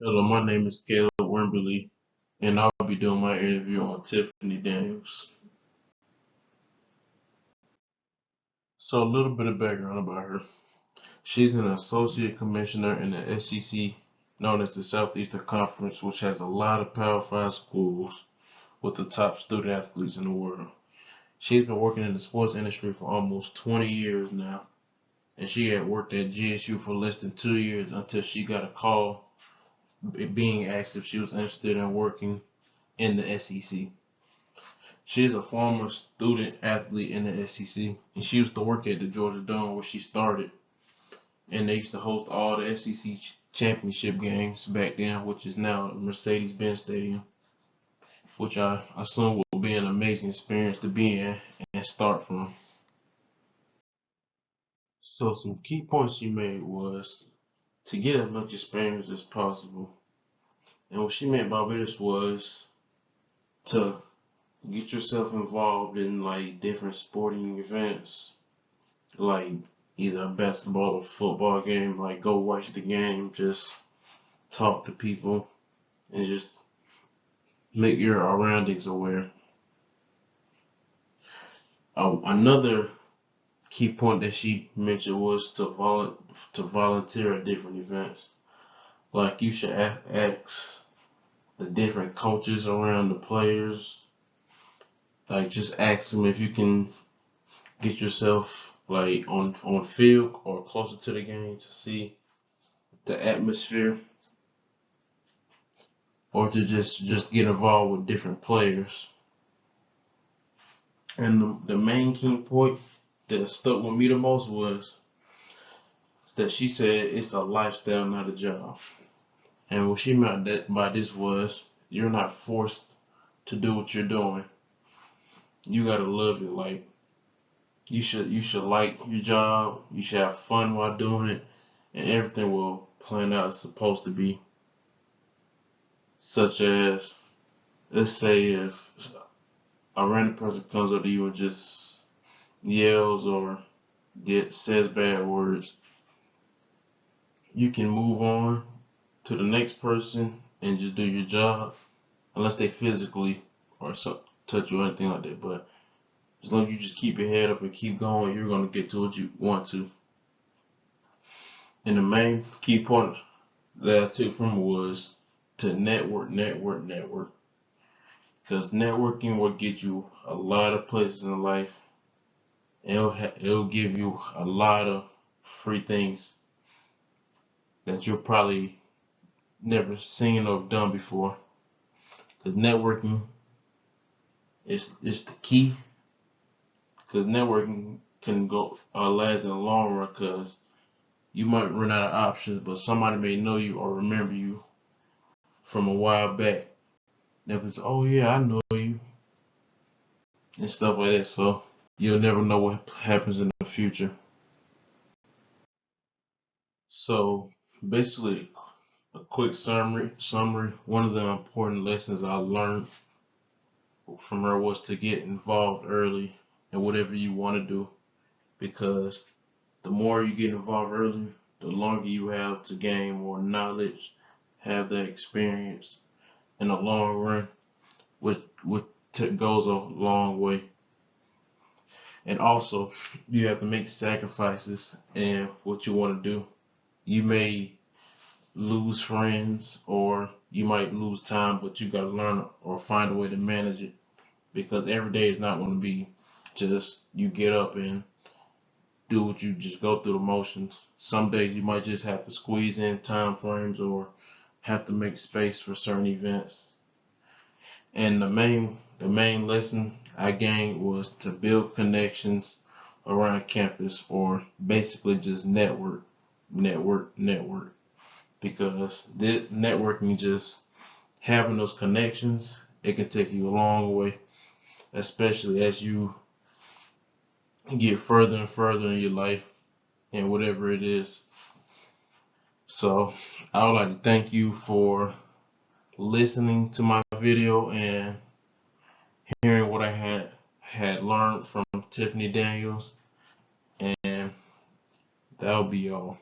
Hello, my name is Caleb Wimberly, and I'll be doing my interview on Tiffany Daniels. So, a little bit of background about her. She's an associate commissioner in the SEC, known as the Southeastern Conference, which has a lot of Power 5 schools with the top student athletes in the world. She's been working in the sports industry for almost 20 years now, and she had worked at GSU for less than 2 years until she got a call being asked if she was interested in working in the SEC. She is a former student athlete in the SEC, and she used to work at the Georgia Dome where she started. And they used to host all the SEC championship games back then, which is now Mercedes-Benz Stadium, which I assume will be an amazing experience to be in and start from. So some key points she made was to get as much experience as possible. And what she meant by this was to get yourself involved in like different sporting events, like either a basketball or football game, like go watch the game, just talk to people, and just make your surroundings aware. Another key point that she mentioned was to volunteer at different events. Like you should ask the different coaches around the players. Like just ask them if you can get yourself like on field or closer to the game to see the atmosphere, or to just get involved with different players. And the main key point that stuck with me the most was that she said it's a lifestyle, not a job. And what she meant that by this was you're not forced to do what you're doing. You gotta love it. Like you should like your job. You should have fun while doing it, and everything will plan out as supposed to be. Such as, let's say if a random person comes up to you and just yells or says bad words, you can move on to the next person and just do your job, unless they physically or touch you or anything like that. But as long as you just keep your head up and keep going, you're gonna get to what you want to. And the main key point that I took from it was to network, network, network. Because networking will get you a lot of places in life. It'll give you a lot of free things that you'll probably never seen or done before. Because networking is the key. Because networking can go last in the long run. Because you might run out of options, but somebody may know you or remember you from a while back. That was, oh yeah, I know you, and stuff like that. So you'll never know what happens in the future. So basically, a quick summary. One of the important lessons I learned from her was to get involved early in whatever you want to do, because the more you get involved early, the longer you have to gain more knowledge, have that experience in the long run, which goes a long way. And also, you have to make sacrifices in what you want to do. You may lose friends or you might lose time, but you got to learn or find a way to manage it, because every day is not going to be just you get up and do what you just go through the motions. Some days you might just have to squeeze in time frames or have to make space for certain events. And the main lesson I gained was to build connections around campus, or basically just network, network, network. Because this networking, just having those connections, it can take you a long way, especially as you get further and further in your life and whatever it is. So I would like to thank you for listening to my video and hearing what I had learned from Tiffany Daniels, and that'll be all.